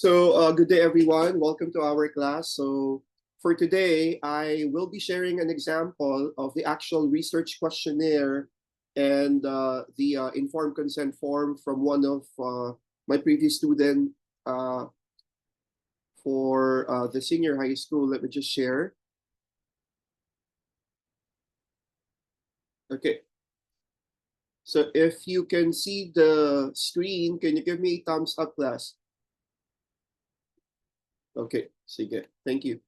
Good day, everyone. Welcome to our class. For today, I will be sharing an example of the actual research questionnaire and the informed consent form from one of my previous student uh, for the senior high school. Let me just share. Okay. So if you can see the screen, can you give me a thumbs up, class? Okay, sige. Thank you.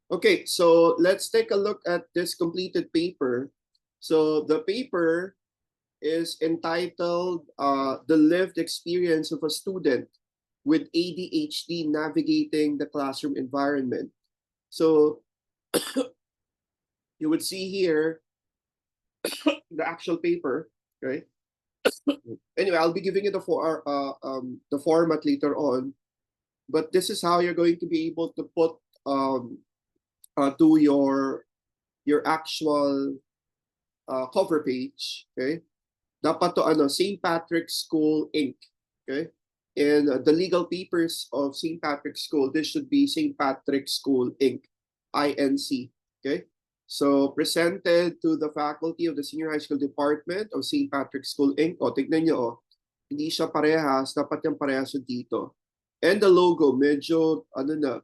Okay, so let's take a look at this completed paper. So the paper is entitled The Lived Experience of a Student with ADHD Navigating the Classroom Environment. So you would see here the actual paper, right? Anyway, I'll be giving you the format later on, but this is how you're going to be able to put to your actual cover page, okay? Dapat to St. Patrick's School Inc. Okay? In the legal papers of St. Patrick's School, this should be St. Patrick's School Inc. INC. Okay? So presented to the faculty of the Senior High School Department of St. Patrick's School Inc. O, tignan nyo, hindi siya parehas, dapat yung parehas yung dito. And the logo, medyo,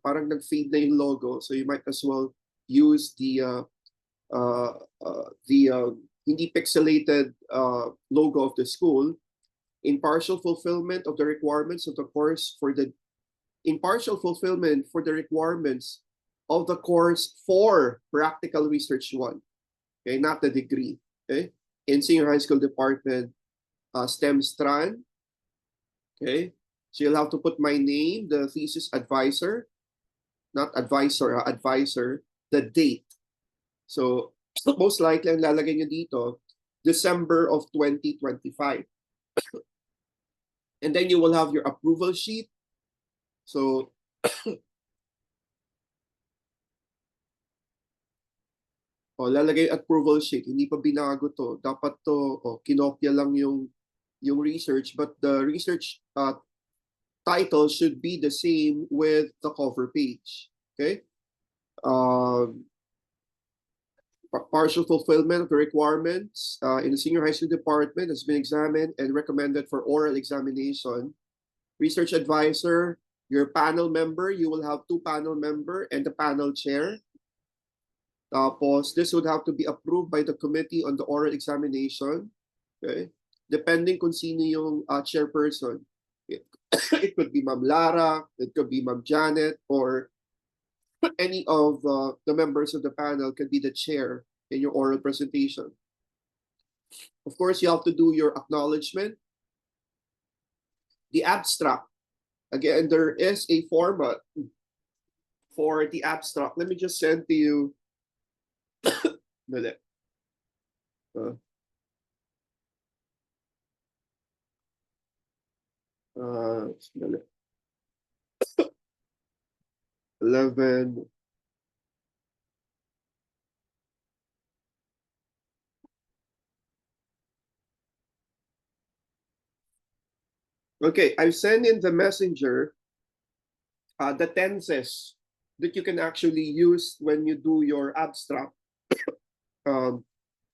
parang nag-fade na yung logo. So you might as well use the hindi pixelated logo of the school. In partial fulfillment of the requirements of the course for the requirements of the course for practical research 1, okay, not the degree, okay, in senior high school department, STEM strand, okay. So you'll have to put my name, the thesis advisor, not advisor, advisor, the date. So most likely ang lalagay nyo dito, December of 2025. And then you will have your approval sheet. So lalagay approval sheet. Hindi pa binago to. Dapat to, kinopya lang yung research, but the research title should be the same with the cover page. Okay? Partial fulfillment of the requirements in the senior high school department has been examined and recommended for oral examination. Research advisor, your panel member, you will have 2 panel member and the panel chair. Tapos, this would have to be approved by the committee on the oral examination. Okay? Depending kung sino yung chairperson. It could be Ma'am Lara, it could be Ma'am Janet, or any of the members of the panel could be the chair in your oral presentation. Of course, you have to do your acknowledgement. The abstract. Again, there is a format for the abstract. Let me just send to you. uh, 11. Okay, I've sent in the messenger the tenses that you can actually use when you do your abstract.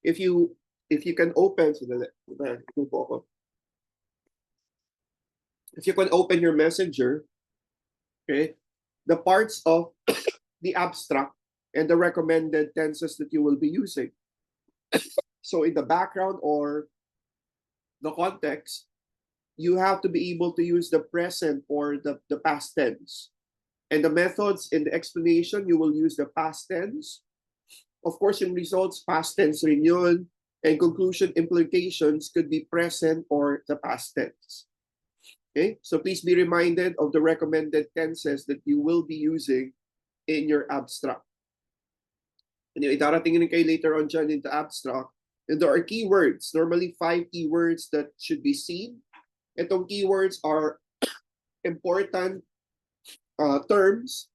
If you can open, if you can open your messenger, okay, the parts of the abstract and the recommended tenses that you will be using. So in the background or the context, you have to be able to use the present or the past tense. And the methods in the explanation, you will use the past tense. Of course, in results, past tense rin yun. And conclusion implications could be present or the past tense. Okay, so please be reminded of the recommended tenses that you will be using in your abstract. Anyway, darating rin kayo later on dyan in the abstract. And there are keywords, normally 5 keywords that should be seen. Itong keywords are important terms.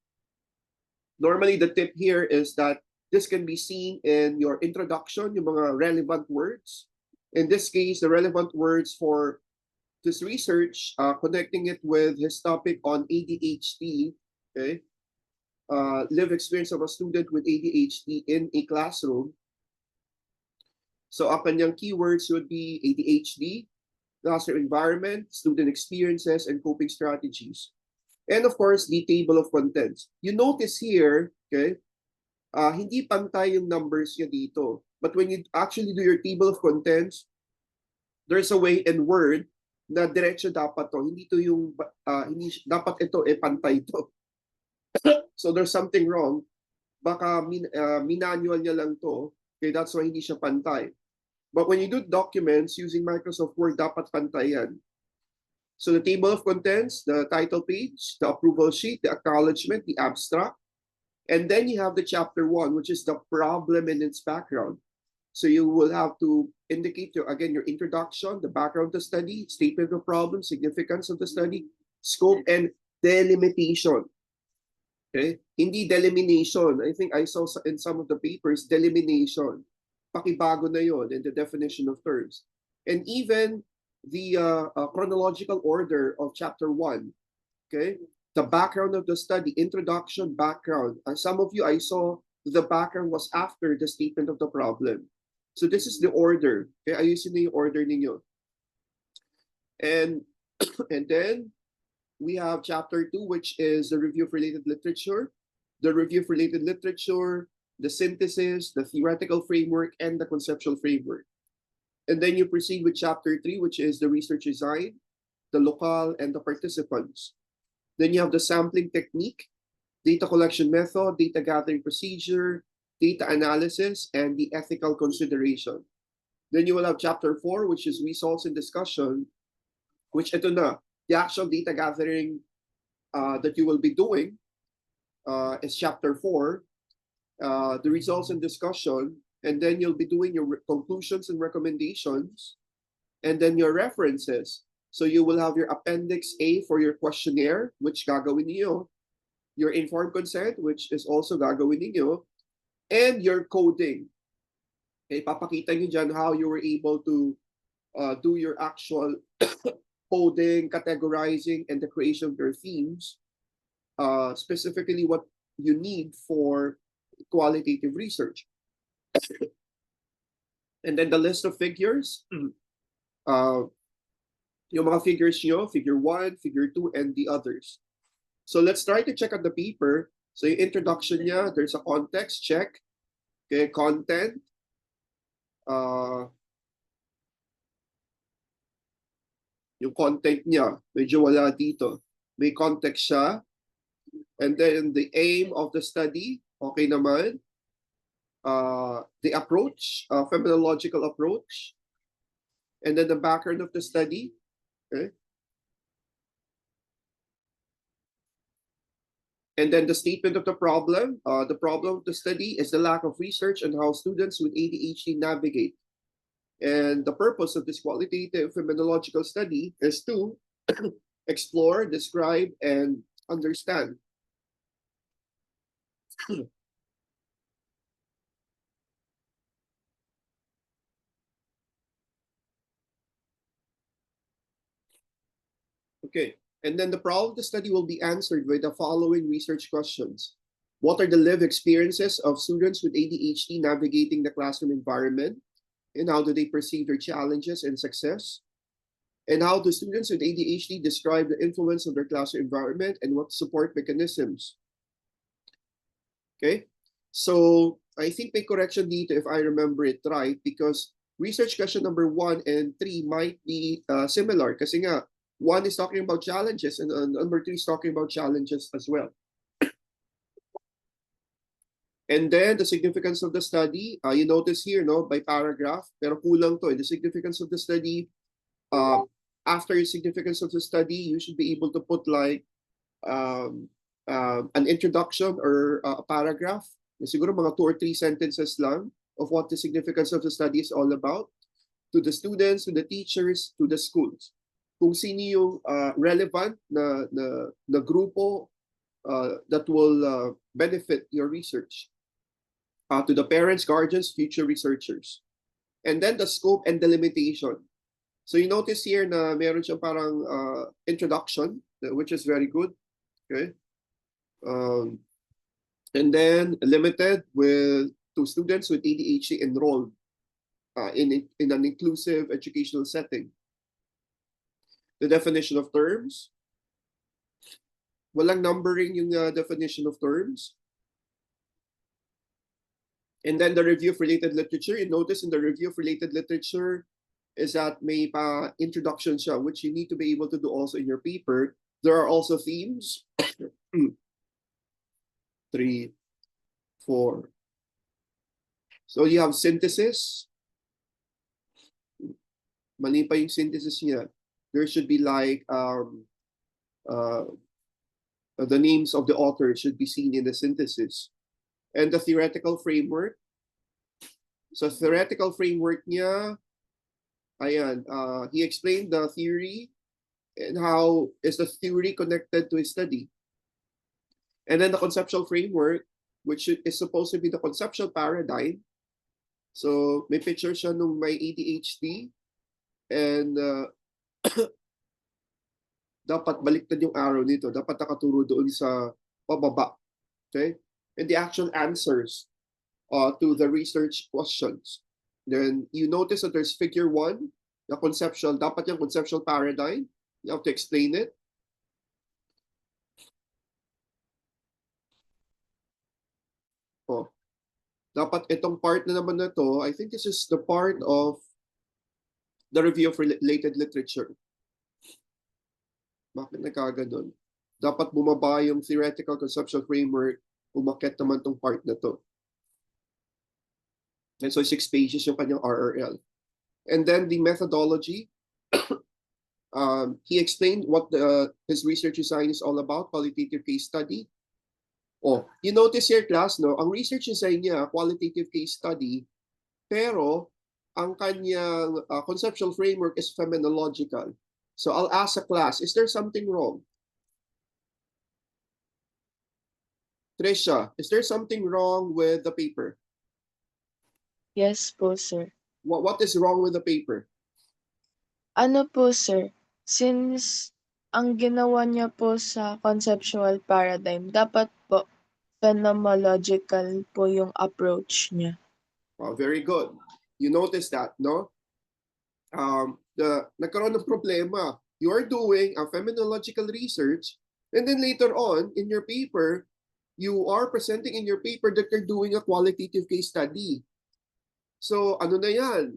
Normally, the tip here is that this can be seen in your introduction, yung mga relevant words. In this case, the relevant words for this research, connecting it with his topic on ADHD, okay, lived experience of a student with ADHD in a classroom. So ang kanyang keywords would be ADHD, classroom environment, student experiences, and coping strategies. And of course, the table of contents. You notice here, okay, hindi pantay yung numbers niya dito. But when you actually do your table of contents, there's a way in Word na diretso dapat to. Hindi to yung, hindi, dapat ito pantay to. So there's something wrong. Baka minanual niya lang to. Okay, that's why hindi siya pantay. But when you do documents using Microsoft Word, dapat pantay yan. So the table of contents, the title page, the approval sheet, the acknowledgement, the abstract, and then you have the chapter 1, which is the problem and its background. So you will have to indicate your introduction, the background of the study, statement of problem, significance of the study, scope, and delimitation. Okay? Hindi delimitation. I think I saw in some of the papers, delimitation. Pakibago na yon in the definition of terms. And even the chronological order of chapter 1, okay? The background of the study, introduction, background. And some of you, I saw the background was after the statement of the problem. So this is the order. Okay, ayusin na yung order ninyo. And then we have chapter 2, which is the review of related literature. The review of related literature, the synthesis, the theoretical framework, and the conceptual framework. And then you proceed with chapter 3, which is the research design, the locale, and the participants. Then you have the sampling technique, data collection method, data gathering procedure, data analysis, and the ethical consideration. Then you will have chapter 4, which is results and discussion, which ito na, the actual data gathering that you will be doing is chapter 4, the results and discussion, and then you'll be doing your conclusions and recommendations, and then your references. So you will have your appendix A for your questionnaire, which gagawin niyo, your informed consent, which is also gagawin niyo, and your coding. Okay, papakita niyo dyan how you were able to do your actual coding, categorizing, and the creation of your themes, specifically what you need for qualitative research. And then the list of figures, yung mga figures nyo, figure 1, figure 2, and the others. So let's try to check out the paper. So yung introduction niya, there's a context check. Okay, content. Yung content niya, medyo wala dito. May context siya. And then the aim of the study, okay naman. The approach, phenomenological approach, and then the background of the study. Okay. And then the statement of the problem. The problem of the study is the lack of research on how students with ADHD navigate. And the purpose of this qualitative phenomenological study is to explore, describe, and understand. Okay, and then the problem of the study will be answered by the following research questions. What are the lived experiences of students with ADHD navigating the classroom environment? And how do they perceive their challenges and success? And how do students with ADHD describe the influence of their classroom environment and what support mechanisms? Okay, so I think may correction dito if I remember it right, because research question number 1 and 3 might be similar kasi nga 1 is talking about challenges and number 3 is talking about challenges as well. And then the significance of the study, you notice here, no, by paragraph, pero kulang to. The significance of the study, after your significance of the study, you should be able to put like an introduction or a paragraph. Siguro mga 2 or 3 sentences lang of what the significance of the study is all about to the students, to the teachers, to the schools. Kung sino yung relevant na grupo that will benefit your research. To the parents, guardians, future researchers. And then the scope and the limitation. So you notice here na meron siyang parang introduction, which is very good. Okay. And then limited with to students with ADHD enrolled in an inclusive educational setting. The definition of terms. Walang numbering yung definition of terms. And then the review of related literature. You notice in the review of related literature is that may introduction siya, which you need to be able to do also in your paper. There are also themes. 3, 4. So you have synthesis. Mali pa yung synthesis niya. There should be like the names of the authors should be seen in the synthesis. And the theoretical framework. So theoretical framework niya, ayan, he explained the theory and how is the theory connected to his study. And then the conceptual framework, which is supposed to be the conceptual paradigm. So may picture siya nung may ADHD and dapat baliktad yung arrow nito. Dapat nakaturo doon sa pababa. Okay? And the actual answers to the research questions. Then you notice that there's figure 1, the conceptual, dapat yung conceptual paradigm. You have to explain it. Oh, dapat itong part na naman na to, I think this is the part of the review of related literature. Bakit nagkaganon? Dapat bumaba yung theoretical conceptual framework, umakyat naman tong part na to. And so 6 pages yung kanyang RRL. And then the methodology, he explained what his research design is all about, qualitative case study. Oh, you notice here, class, no? Ang research design niya, qualitative case study, pero ang kanyang conceptual framework is phenomenological. So I'll ask a class, is there something wrong? Trisha, is there something wrong with the paper? Yes po, sir. What is wrong with the paper? Ano po, sir? Since ang ginawa niya po sa conceptual paradigm, dapat po phenomenological po yung approach niya. Oh, very good. You notice that, no? Nagkaroon ng problema. You are doing a phenomenological research, and then later on, in your paper, you are presenting in your paper that you're doing a qualitative case study. So, ano na yan?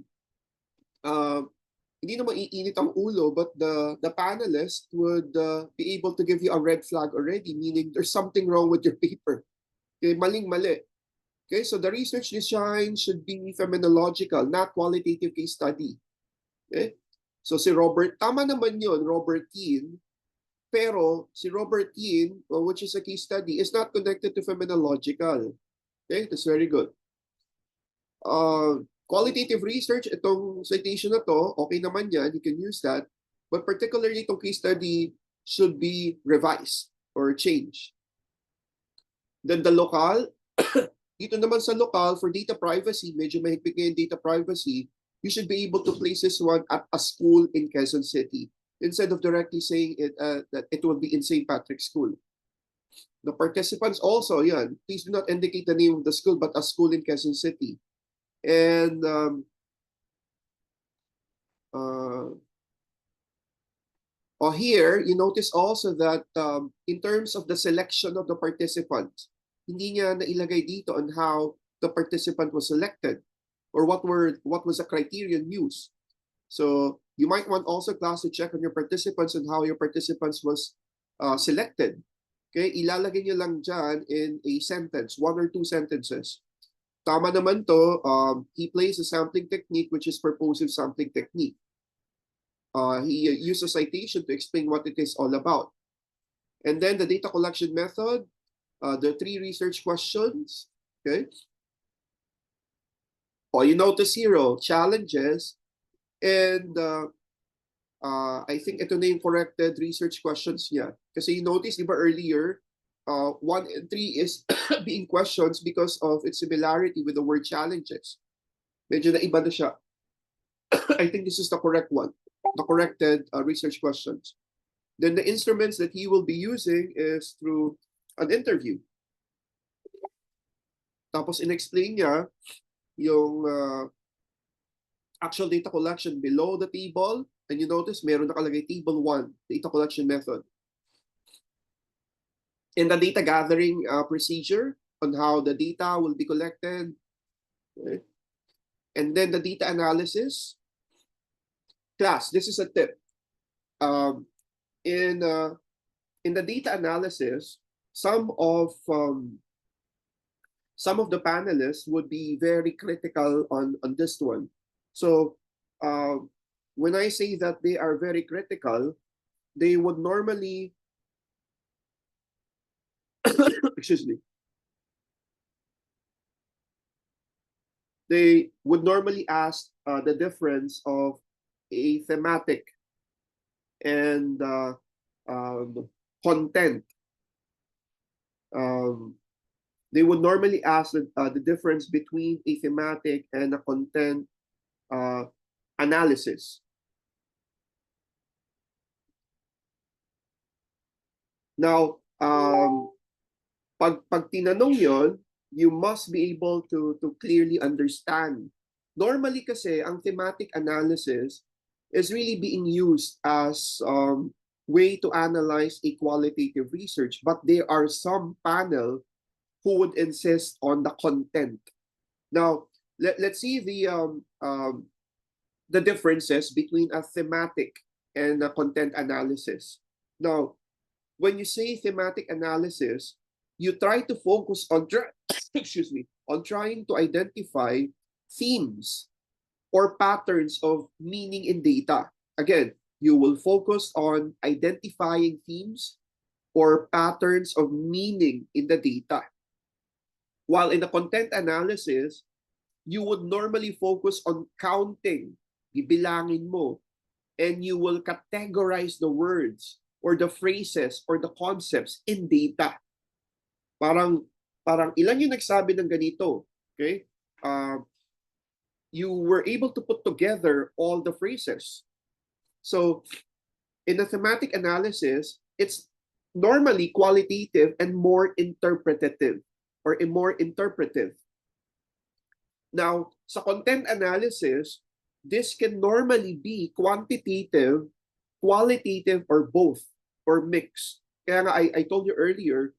Hindi naman iinit ang ulo, but the panelist would be able to give you a red flag already, meaning there's something wrong with your paper. Okay, maling-mali. Okay, so the research design should be phenomenological, not qualitative case study. Okay? So si Robert, tama naman yun, Robert Keane, pero si Robert Keane, which is a case study, is not connected to phenomenological. Okay, that's very good. Qualitative research, itong citation na to, okay naman yan, you can use that, but particularly itong case study should be revised or changed. Then the local, dito naman sa local, for data privacy, medyo mahigpit yung data privacy, you should be able to place this one at a school in Quezon City instead of directly saying that it will be in St. Patrick's School. The participants also, yan, please do not indicate the name of the school, but a school in Quezon City. And here, you notice also that in terms of the selection of the participants, hindi niya nailagay dito on how the participant was selected or what was the criterion used. So you might want also class to check on your participants and how your participants was selected. Okay, ilalagay niyo lang dyan in a sentence, 1 or 2 sentences. Tama naman to, he plays a sampling technique which is purposive sampling technique. He used a citation to explain what it is all about. And then the data collection method, the 3 research questions, okay? Oh, you notice 0, challenges, and I think ito na yung corrected research questions niya. Kasi you notice, di ba earlier, 1 and 3 is being questions because of its similarity with the word challenges. Medyo na iba na siya. I think this is the correct one. the corrected research questions. Then the instruments that he will be using is through an interview. Tapos in-explain niya yung actual data collection below the table. And you notice meron nakalagay table 1, data collection method. And the data gathering procedure on how the data will be collected. Okay. And then the data analysis. Class, this is a tip. In the data analysis, some of the panelists would be very critical on this one. So when I say that they are very critical, they would normally excuse me. They would normally ask the difference of a thematic and content. They would normally ask the difference between a thematic and a content analysis. Now, pag tinanong yon, you must be able to clearly understand. Normally kasi, ang thematic analysis is really being used as way to analyze a qualitative research, but there are some panel who would insist on the content. Now, let's see the differences between a thematic and a content analysis. Now, when you say thematic analysis, you try to focus on excuse me, on trying to identify themes or patterns of meaning in data. Again, you will focus on identifying themes or patterns of meaning in the data. While in the content analysis, you would normally focus on counting, bibilangin mo, and you will categorize the words or the phrases or the concepts in data. Parang ilan yung nagsabi ng ganito, okay? You were able to put together all the phrases. So in the thematic analysis, it's normally qualitative and more interpretative or more interpretive. Now, sa content analysis, this can normally be quantitative, qualitative, or both, or mix. Kaya nga, I told you earlier,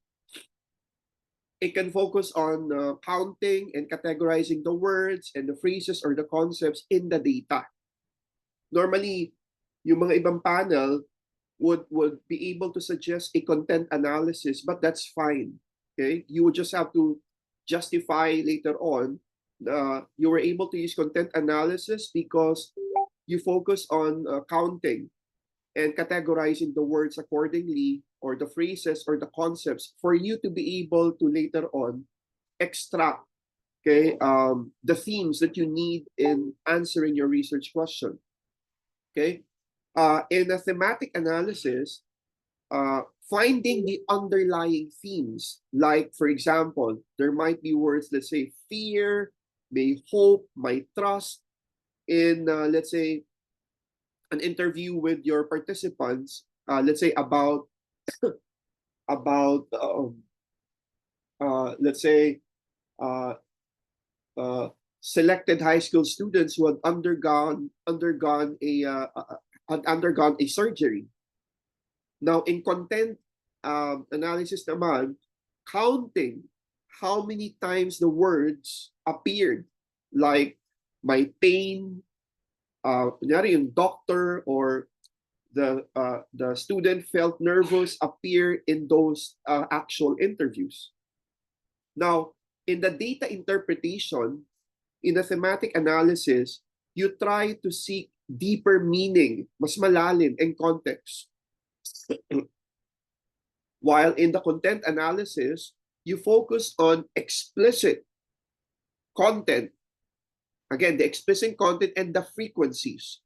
it can focus on counting and categorizing the words and the phrases or the concepts in the data. Normally, yung mga ibang panel would be able to suggest a content analysis, but that's fine. Okay, you would just have to justify later on you were able to use content analysis because you focus on counting and categorizing the words accordingly, or the phrases or the concepts, for you to be able to later on extract, okay, the themes that you need in answering your research question. Okay, in a thematic analysis, finding the underlying themes, like for example, there might be words, let's say fear, may hope, may trust. In let's say an interview with your participants, let's say about let's say selected high school students who had undergone a surgery. Now, in content analysis naman, counting how many times the words appeared, like my pain, kunyari yung doctor or the student felt nervous appear in those actual interviews. Now, in the data interpretation, in the thematic analysis, you try to seek deeper meaning, mas malalim, and context. While in the content analysis, you focus on explicit content. Again, the explicit content and the frequencies.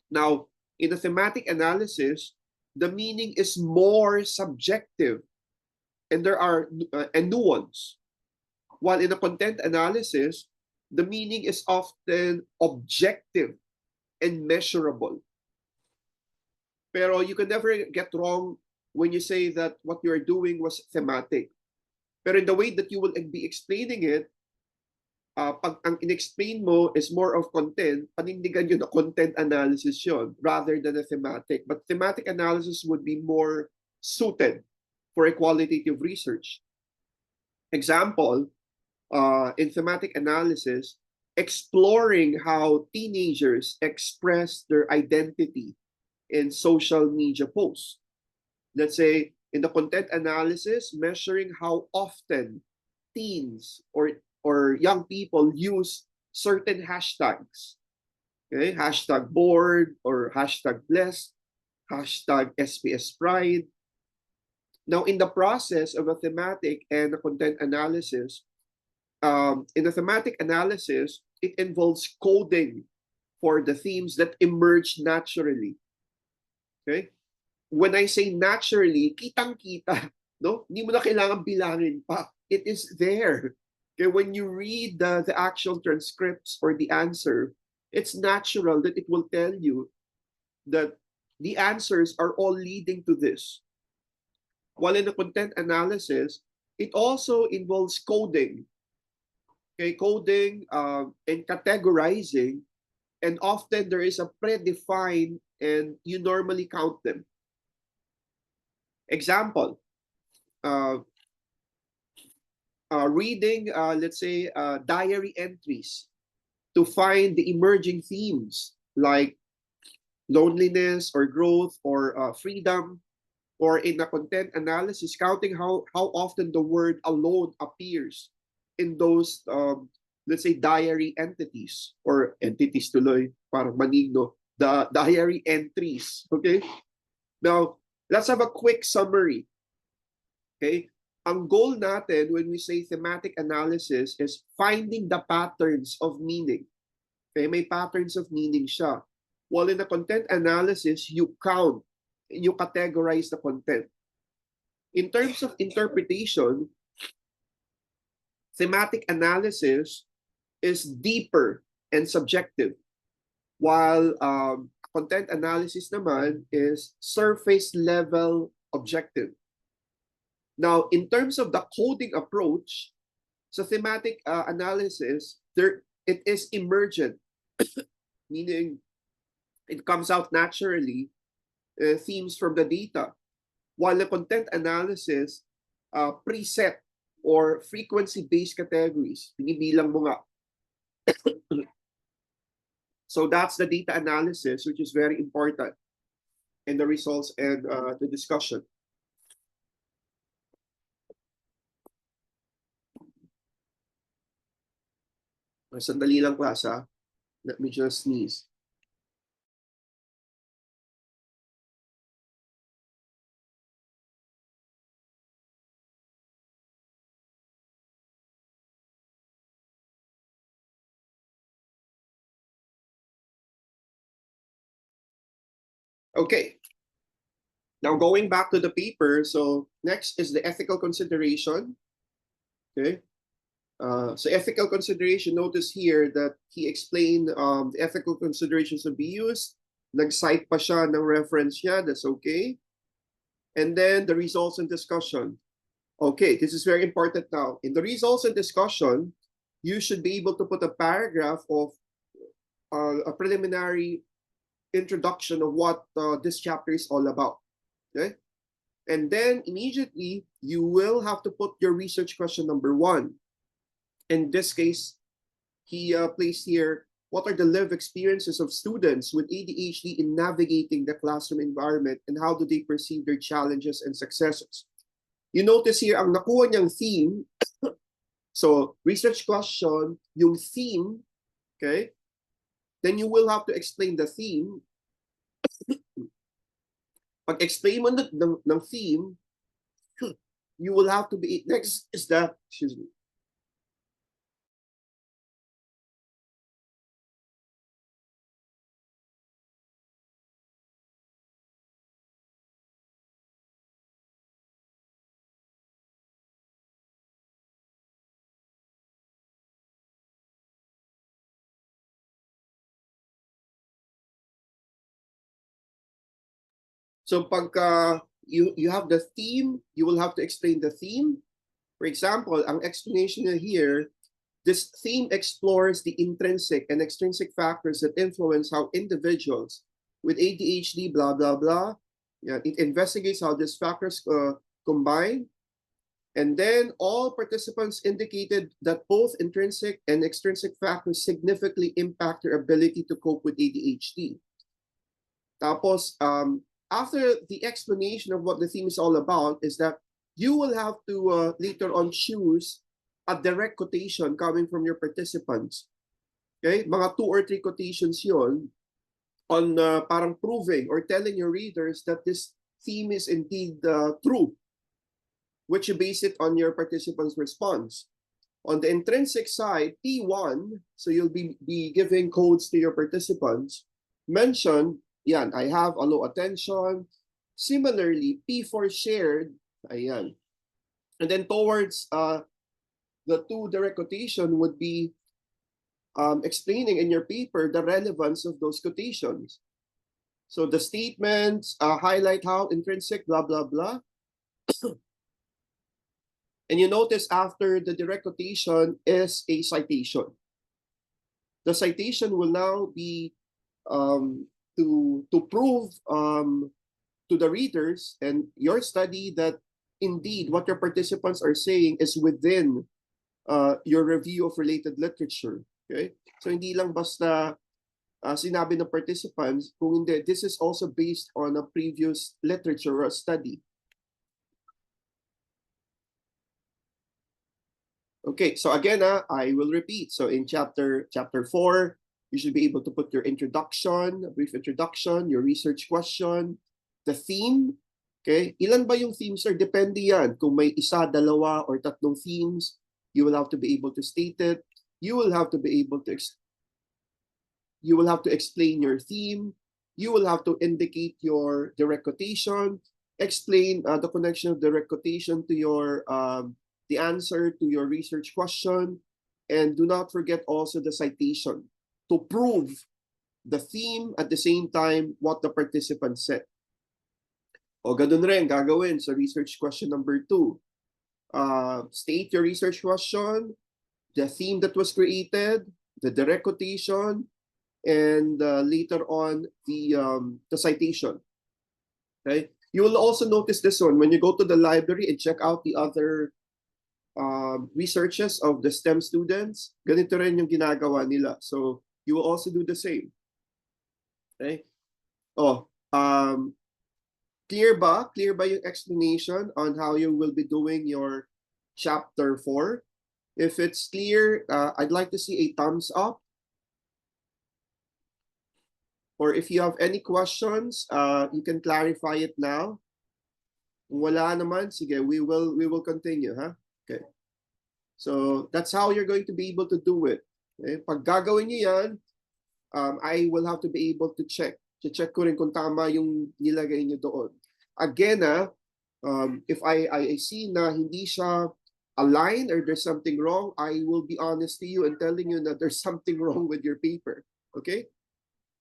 Now, in the thematic analysis, the meaning is more subjective and there are nuance. While in the content analysis, the meaning is often objective and measurable. Pero you can never get wrong when you say that what you're doing was thematic. Pero in the way that you will be explaining it, pag ang in-explain mo is more of content, panindigan yun na content analysis yun rather than a thematic. But thematic analysis would be more suited for a qualitative research. Example, in thematic analysis, exploring how teenagers express their identity in social media posts. Let's say in the content analysis, measuring how often teens or young people use certain hashtags. Okay, hashtag bored or hashtag blessed, hashtag SPS Pride. Now, in the process of a thematic and a content analysis, in the thematic analysis, it involves coding for the themes that emerge naturally. Okay? When I say naturally, kitang-kita, no? Hindi mo na kailangan bilangin pa. It is there. Okay, when you read the actual transcripts or the answer, it's natural that it will tell you that the answers are all leading to this. While in the content analysis, it also involves coding. Okay, coding and categorizing, and often there is a predefined and you normally count them. Example, reading, let's say, diary entries to find the emerging themes like loneliness or growth or freedom, or in a content analysis, counting how often the word alone appears in those, let's say, diary entities or entities tuloy, parang manigno, the diary entries. Okay? Now, let's have a quick summary. Okay? Ang goal natin when we say thematic analysis is finding the patterns of meaning. Okay? May patterns of meaning siya. While in the content analysis, you count, you categorize the content. In terms of interpretation, thematic analysis is deeper and subjective, while content analysis naman is surface level objective. Now, in terms of the coding approach, so thematic analysis, it is emergent, meaning it comes out naturally, themes from the data. While the content analysis, preset or frequency-based categories, binibilang mo nga. So that's the data analysis, which is very important in the results and the discussion. Sandali lang, class, ha? Let me just sneeze. Okay. Now going back to the paper, so next is the ethical consideration. Okay. So ethical consideration, notice here that he explained the ethical considerations to be used. Nag-cite pa siya ng reference niya, that's okay. And then the results and discussion. Okay, this is very important now. In the results and discussion, you should be able to put a paragraph of a preliminary introduction of what this chapter is all about. Okay? And then immediately, you will have to put your research question number 1. In this case, he placed here, what are the lived experiences of students with ADHD in navigating the classroom environment and how do they perceive their challenges and successes? You notice here, ang nakuha niyang theme, so research question, yung theme, okay? Then you will have to explain the theme. Pag-explain mo ng theme, you will have to be, next is that, excuse me, So pagka you have the theme, you will have to explain the theme. For example, ang explanation here, this theme explores the intrinsic and extrinsic factors that influence how individuals with ADHD, blah, blah, blah. Yeah, it investigates how these factors combine. And then all participants indicated that both intrinsic and extrinsic factors significantly impact their ability to cope with ADHD. Tapos, after the explanation of what the theme is all about is that you will have to later on choose a direct quotation coming from your participants. Okay? Mga 2 or 3 quotations yon on parang proving or telling your readers that this theme is indeed true, which you base it on your participants' response. On the intrinsic side, P1, so you'll be giving codes to your participants, mention, yan, I have a low attention. Similarly, P4 shared, ayan. And then towards the 2 direct quotation would be explaining in your paper the relevance of those quotations. So the statements highlight how intrinsic, blah, blah, blah. And you notice after the direct quotation is a citation. The citation will now be to prove to the readers and your study that indeed what your participants are saying is within your review of related literature. Okay? So hindi lang basta sinabi ng participants, kung hindi, this is also based on a previous literature or study. Okay, so again, I will repeat. So in chapter 4, you should be able to put your introduction, a brief introduction, your research question, the theme. Okay, ilan ba yung themes, sir? Depende yan. Kung may isa, dalawa, or tatlong themes, you will have to be able to state it. You will have to be able to explain your theme. You will have to indicate your direct quotation, explain the connection of direct quotation to your the answer to your research question, and do not forget also the citation to prove the theme at the same time what the participants said. O ganun rin gagawin sa research question number 2. State your research question, the theme that was created, the direct quotation, and later on the citation. Okay? You will also notice this one when you go to the library and check out the other researches of the STEM students. Ganito rin yung ginagawa nila. So you will also do the same. Okay? Oh, clear ba? Clear ba yung explanation on how you will be doing your chapter 4? If it's clear, I'd like to see a thumbs up. Or if you have any questions, you can clarify it now. Kung wala naman, sige, we will continue, ha? Okay. So that's how you're going to be able to do it. Okay? Pag gagawin niyo yan, I will have to be able to check. Check ko rin kung tama yung nilagay niyo doon. Again, if I see na hindi siya aligned or there's something wrong, I will be honest to you and telling you that there's something wrong with your paper. Okay?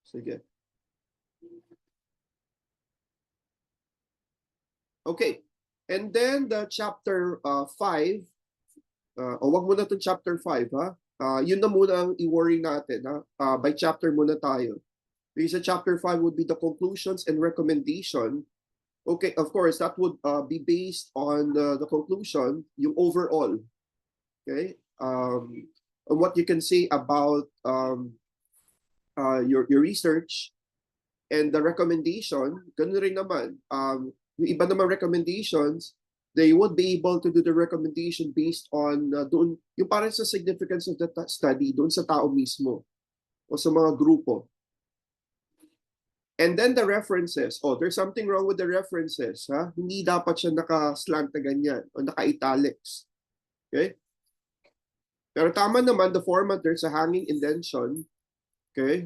Sige. Okay. And then the chapter 5, o wag muna itong chapter 5, ha? Yun na muna ang i-worry natin, ha? By chapter muna tayo. Because chapter 5 would be the conclusions and recommendation. Okay, of course, that would be based on the conclusion, yung overall. Okay? On what you can say about your research. And the recommendation, ganun rin naman. Yung iba naman recommendations, they would be able to do the recommendation based on doon, yung parang sa significance of the study, doon sa tao mismo o sa mga grupo. And then the references. Oh, there's something wrong with the references. Ha? Hindi dapat siya naka-slant na ganyan o naka-italics. Okay? Pero tama naman, the format, there's a hanging indentation. Okay?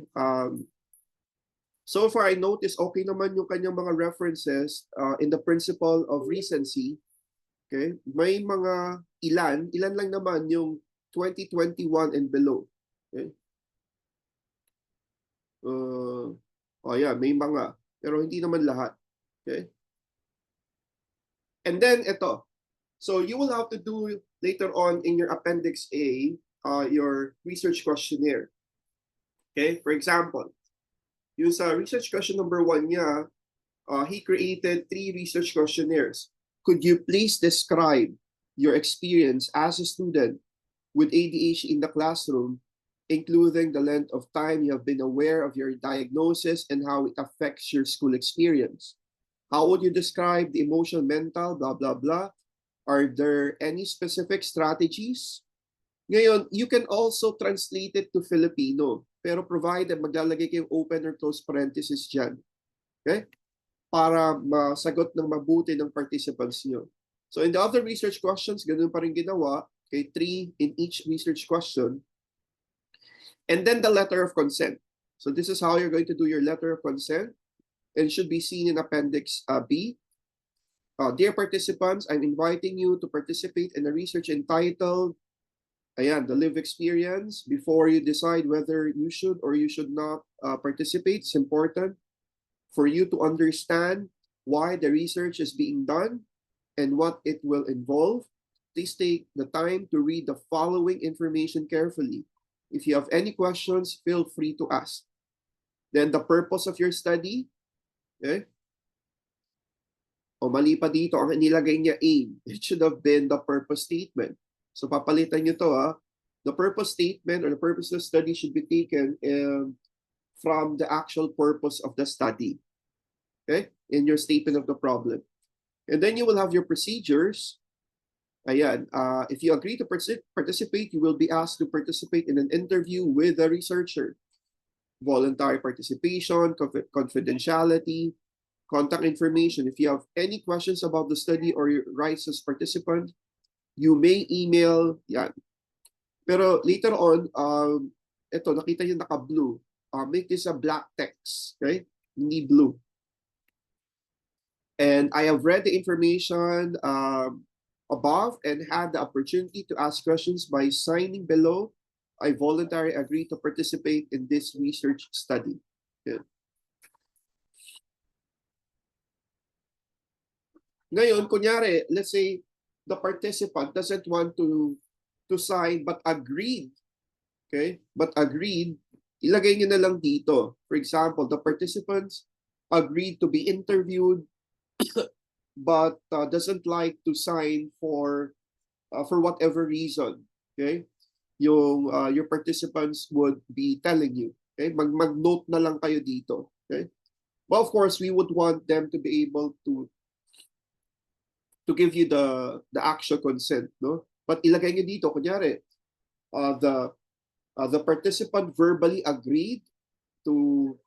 So far, I noticed okay naman yung kanyang mga references in the principle of recency. Okay? May mga ilan lang naman yung 2021 and below. Okay? Oh yeah, may mga. Pero hindi naman lahat. Okay? And then ito. So you will have to do later on in your Appendix A, your research questionnaire. Okay? For example, yung sa research question number 1 niya, he created 3 research questionnaires. Could you please describe your experience as a student with ADHD in the classroom, including the length of time you have been aware of your diagnosis and how it affects your school experience? How would you describe the emotional, mental, blah, blah, blah? Are there any specific strategies? Ngayon, you can also translate it to Filipino, pero provided maglalagay kayong open or close parenthesis dyan. Okay? Para masagot ng mabuti ng participants nyo. So in the other research questions, ganun pa rin ginawa. Okay, 3 in each research question. And then the letter of consent. So this is how you're going to do your letter of consent, and should be seen in Appendix B. Dear participants, I'm inviting you to participate in a research entitled, ayan, the lived experience. Before you decide whether you should or you should not participate, it's important for you to understand why the research is being done and what it will involve. Please take the time to read the following information carefully. If you have any questions, feel free to ask. Then the purpose of your study, okay? O mali pa dito, ang nilagay niya aim. It should have been the purpose statement. So papalitan niyo to ha. The purpose statement or the purpose of the study should be taken from the actual purpose of the study. Okay? In your statement of the problem. And then you will have your procedures. Ayan, if you agree to participate, you will be asked to participate in an interview with a researcher. Voluntary participation, confidentiality, contact information. If you have any questions about the study or your rights as participant, you may email yan. Pero later on, ito, nakita nyo naka-blue. Make this a black text, okay? Hindi blue. And I have read the information above and had the opportunity to ask questions by signing below. I voluntarily agree to participate in this research study. Okay. Ngayon, kunyari, let's say the participant doesn't want to sign but agreed. Okay? But agreed, ilagay niyo na lang dito. For example, the participants agreed to be interviewed but doesn't like to sign for whatever reason. Okay? Your participants would be telling you. Okay? Mag-note na lang kayo dito. Okay? Well, of course, we would want them to be able to give you the actual consent, no? But ilagay niyo dito, kunyari, the participant verbally agreed to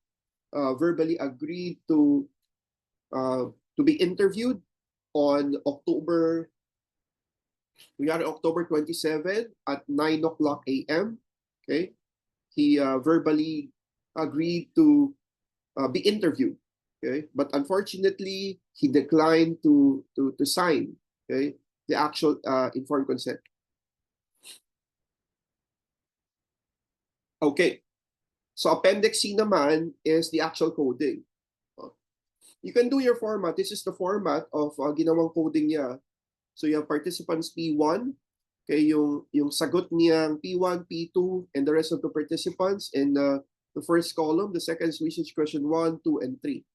be interviewed on October 27 at 9 o'clock a.m. Okay, he verbally agreed to be interviewed. Okay, but unfortunately, he declined to sign, okay, the actual informed consent. Okay, so Appendix C naman is the actual coding. You can do your format. This is the format of ginawang coding niya. So you have participants P1, okay, yung sagot niyang P1, P2, and the rest of the participants in the first column. The second is research question 1, 2, and 3.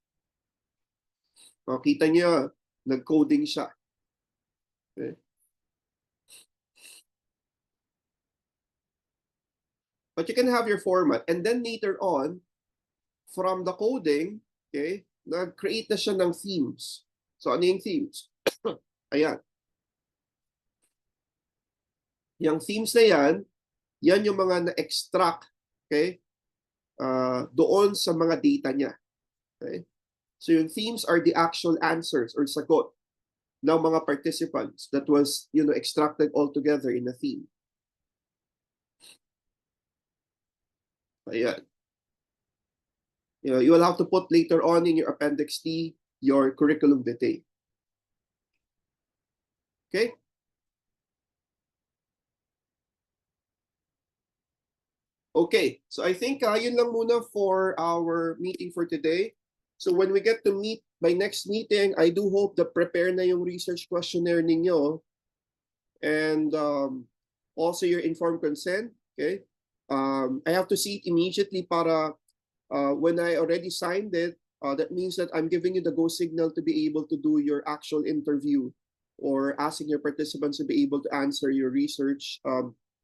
Kita niya, nag-coding siya. Okay. But you can have your format. And then later on, from the coding, okay, nag-create na siya ng themes. So ano yung themes? Ayan. Yung themes na yan yung mga na-extract, okay, doon sa mga data niya. Okay? So yung themes are the actual answers or sagot ng mga participants that was, extracted all together in a theme. Ayan. You will have to put later on in your Appendix D your curriculum vitae. Okay? Okay, so I think yun lang muna for our meeting for today. So when we get to meet by next meeting, I do hope that prepare na yung research questionnaire ninyo and also your informed consent. Okay. I have to see it immediately para when I already signed it, that means that I'm giving you the go signal to be able to do your actual interview or asking your participants to be able to answer your research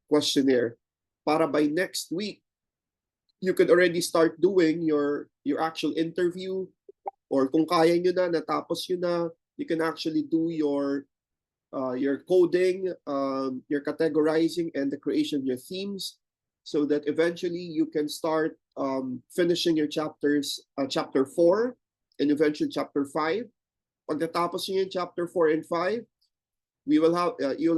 questionnaire. Para by next week, you could already start doing your actual interview, or kung kaya nyo na, natapos nyo na, you can actually do your coding, your categorizing, and the creation of your themes, so that eventually you can start finishing your chapters, chapter 4 and eventually chapter 5. Pag natapos nyo yung chapter 4 and 5, you'll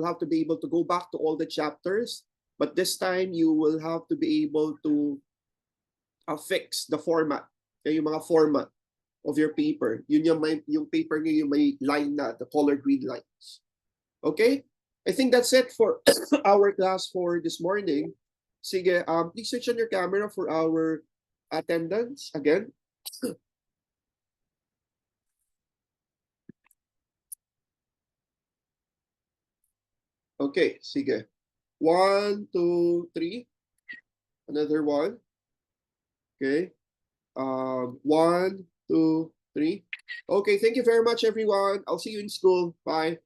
have to be able to go back to all the chapters, but this time you will have to be able to fix the format, yung mga format of your paper. Yun yung paper nyo yung may line na, the colored green lines. Okay? I think that's it for our class for this morning. Sige, please switch on your camera for our attendance again. Okay, sige. 1, 2, 3. Another one. Okay. 1, 2, 3. Okay, thank you very much, everyone. I'll see you in school. Bye.